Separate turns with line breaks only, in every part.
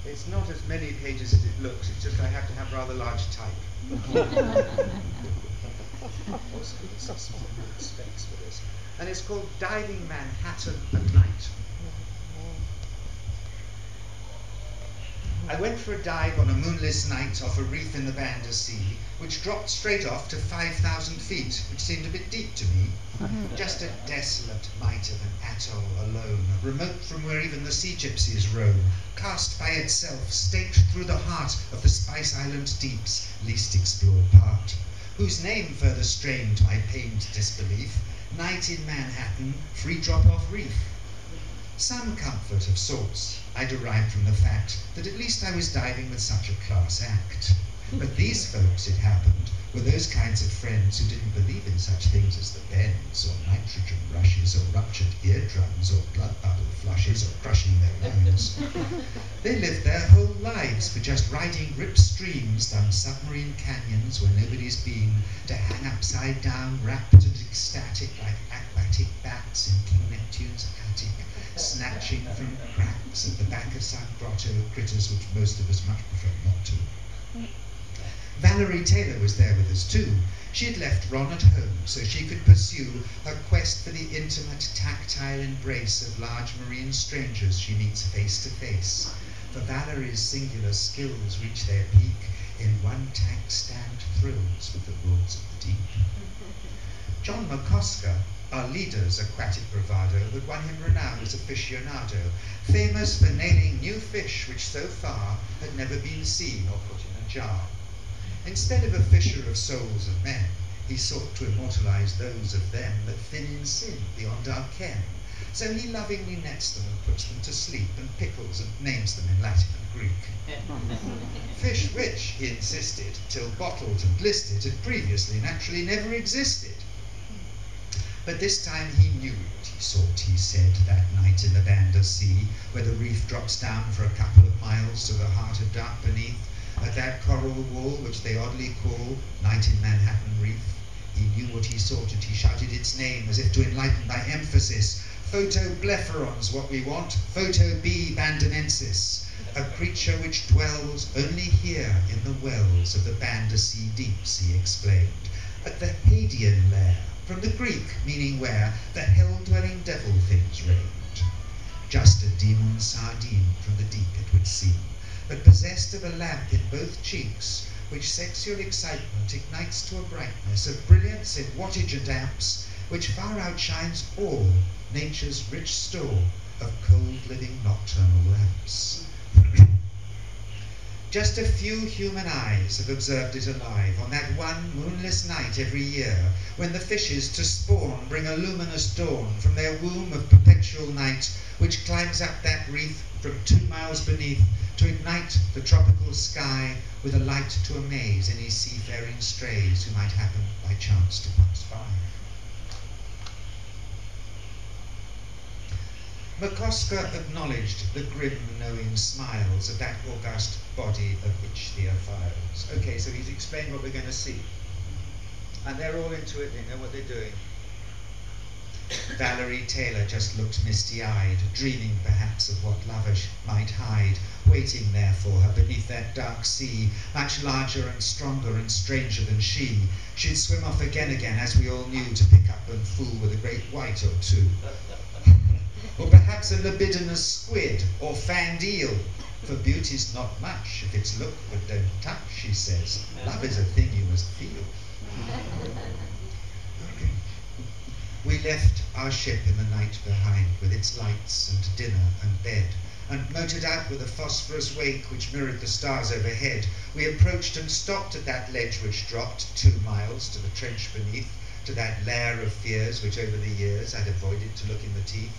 It's not as many pages as it looks, it's just I have to have rather large type. Also, some specs for this. And it's called Diving Manhattan at Night. I went for a dive on a moonless night off a reef in the Banda Sea, which dropped straight off to 5,000 feet, which seemed a bit deep to me. Just a desolate mite of an atoll alone, remote from where even the sea gypsies roam, cast by itself, staked through the heart of the Spice Island deep's least explored part, whose name further strained my pained disbelief, Night in Manhattan, Free Drop-Off Reef. Some comfort of sorts I derived from the fact that at least I was diving with such a class act. But these folks, it happened, were those kinds of friends who didn't believe in such things as the bends, or nitrogen rushes, or ruptured eardrums, or blood bubble flushes, or crushing their lungs. They lived their whole lives for just riding rip streams down submarine canyons where nobody's been, to hang upside down, rapt and ecstatic like aquatic bats in King Neptune's attic, snatching from cracks at the back of some grotto critters which most of us much prefer not to. Valerie Taylor was there with us too. She had left Ron at home so she could pursue her quest for the intimate, tactile embrace of large marine strangers she meets face to face. For Valerie's singular skills reach their peak in one-tank stand thrills with the roars of the deep. John McCosker, our leader's aquatic bravado, that won him renown as aficionado, famous for nailing new fish which so far had never been seen or put in a jar. Instead of a fisher of souls of men, he sought to immortalize those of them that thin in sin beyond our ken. So he lovingly nets them and puts them to sleep, and pickles and names them in Latin and Greek. Fish which, he insisted, till bottled and listed, had previously naturally never existed. But this time he knew what he sought, he said, that night in the Banda Sea, where the reef drops down for a couple of miles to the heart of dark beneath, at that coral wall which they oddly call Night in Manhattan Reef. He knew what he sought, and he shouted its name as if to enlighten by emphasis. Photoblepharon's what we want, Photo B bandanensis, a creature which dwells only here in the wells of the Banda Sea deeps, he explained, at the Hadean lair, from the Greek meaning where the hell-dwelling devil things reigned. Just a demon sardine from the deep it would seem, but possessed of a lamp in both cheeks, which sexual excitement ignites to a brightness of brilliance in wattage and amps, which far outshines all nature's rich store of cold-living nocturnal lamps. Just a few human eyes have observed it alive on that one moonless night every year, when the fishes to spawn bring a luminous dawn from their womb of perpetual night, which climbs up that reef from 2 miles beneath, to ignite the tropical sky with a light to amaze any seafaring strays who might happen by chance to pass by. McCosker acknowledged the grim, knowing smiles of that august body of which the files. Okay, so he's explained what we're going to see. And they're all into it, they know what they're doing. Valerie Taylor just looked misty-eyed, dreaming perhaps of what lovers might hide, waiting there for her beneath that dark sea, much larger and stronger and stranger than she. She'd swim off again, as we all knew, to pick up and fool with a great white or two. Or perhaps a libidinous squid or fanged eel. For beauty's not much if it's look but don't touch, she says. Love is a thing you must feel. We left our ship in the night behind, with its lights and dinner and bed, and motored out with a phosphorus wake which mirrored the stars overhead. We approached and stopped at that ledge which dropped 2 miles to the trench beneath, to that lair of fears which over the years I'd avoided to look in the teeth.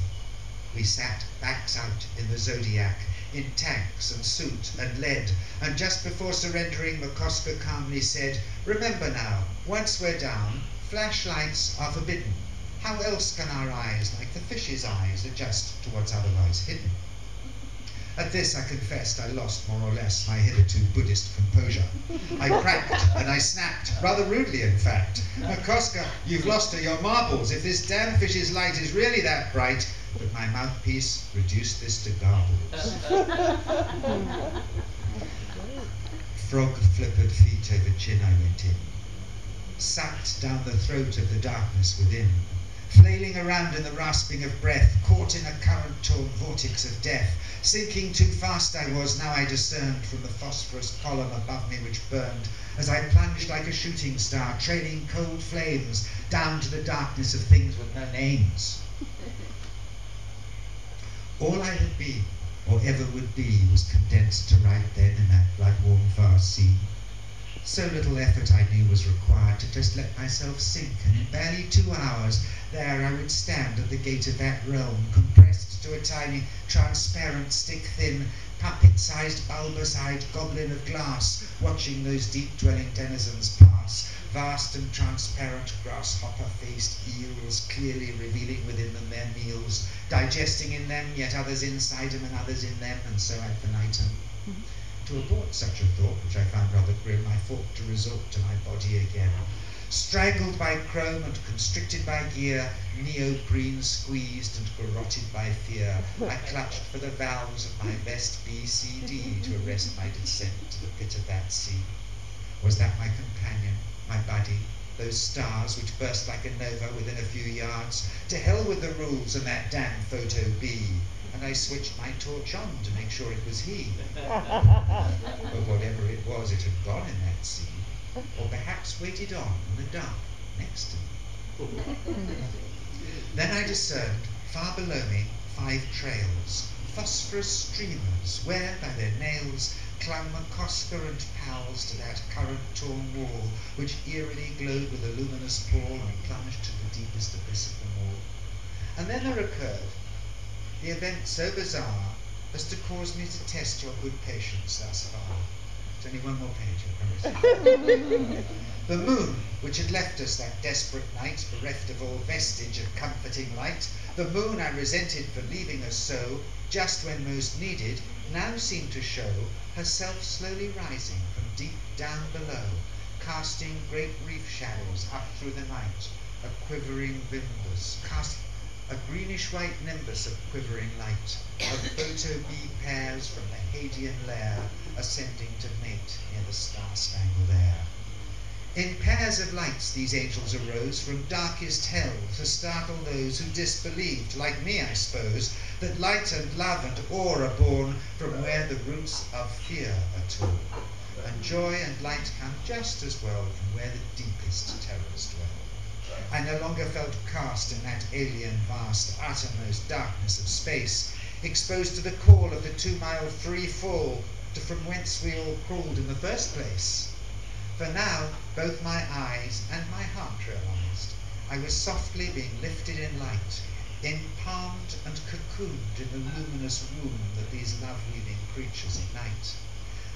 We sat backs out in the Zodiac, in tanks and suit and lead, and just before surrendering, McCosker calmly said, "Remember now, once we're down, flashlights are forbidden. How else can our eyes, like the fish's eyes, adjust to what's otherwise hidden?" At this, I confessed, I lost more or less my hitherto Buddhist composure. I cracked and I snapped, rather rudely in fact. "McCosker, you've lost her your marbles. If this damn fish's light is really that bright, but my mouthpiece reduced this to garbles. Frog-flippered feet over chin I went in, sucked down the throat of the darkness within, flailing around in the rasping of breath, caught in a current-torn vortex of death. Sinking too fast I was, now I discerned from the phosphorus column above me which burned, as I plunged like a shooting star, trailing cold flames down to the darkness of things with no names. All I had been, or ever would be, was condensed to right then in that blood-warm vast sea. So little effort I knew was required to just let myself sink, and in barely 2 hours there I would stand at the gate of that realm, compressed to a tiny, transparent, stick-thin, puppet-sized, bulbous-eyed goblin of glass, watching those deep-dwelling denizens pass, vast and transparent grasshopper-faced eels, clearly revealing within them their meals, digesting in them, yet others inside them and others in them, and so ad infinitum. To abort such a thought, which I found rather grim, I fought to resort to my body again. Strangled by chrome and constricted by gear, neoprene squeezed and garroted by fear, I clutched for the valves of my vest BCD to arrest my descent to the pit of that sea. Was that my companion, my buddy, those stars which burst like a nova within a few yards? To hell with the rules and that damn photo B. And I switched my torch on to make sure it was he. But whatever it was, it had gone in that sea, or perhaps waited on in the dark next to me. Then I discerned, far below me, 5 trails, phosphorus streamers, where, by their nails, clung McCosker and pals to that current-torn wall, which eerily glowed with a luminous pall and plunged to the deepest abyss of them all. And then there occurred the event so bizarre as to cause me to test your good patience thus far. There's only one more page, I promise. The moon, which had left us that desperate night, bereft of all vestige of comforting light, the moon I resented for leaving us so, just when most needed, now seemed to show herself slowly rising from deep down below, casting great reef shadows up through the night, a quivering nimbus, a greenish-white nimbus of quivering light, of photo-B pairs from the Hadean lair, ascending to mate near the star-spangled air. In pairs of lights these angels arose from darkest hell to startle those who disbelieved, like me I suppose, that light and love and awe are born from where the roots of fear are torn, and joy and light come just as well from where the deepest terrors dwell. I no longer felt cast in that alien vast uttermost darkness of space, exposed to the call of the 2-mile free fall to from whence we all crawled in the first place. For now both my eyes and my heart realized I was softly being lifted in light, empalmed and cocooned in the luminous womb that these love-weaving creatures ignite.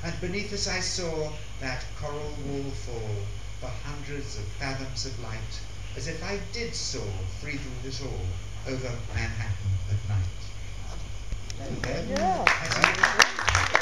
And beneath us I saw that coral wall fall for hundreds of fathoms of light, as if I did soar free through it all over Manhattan at night. There you go.
Yeah.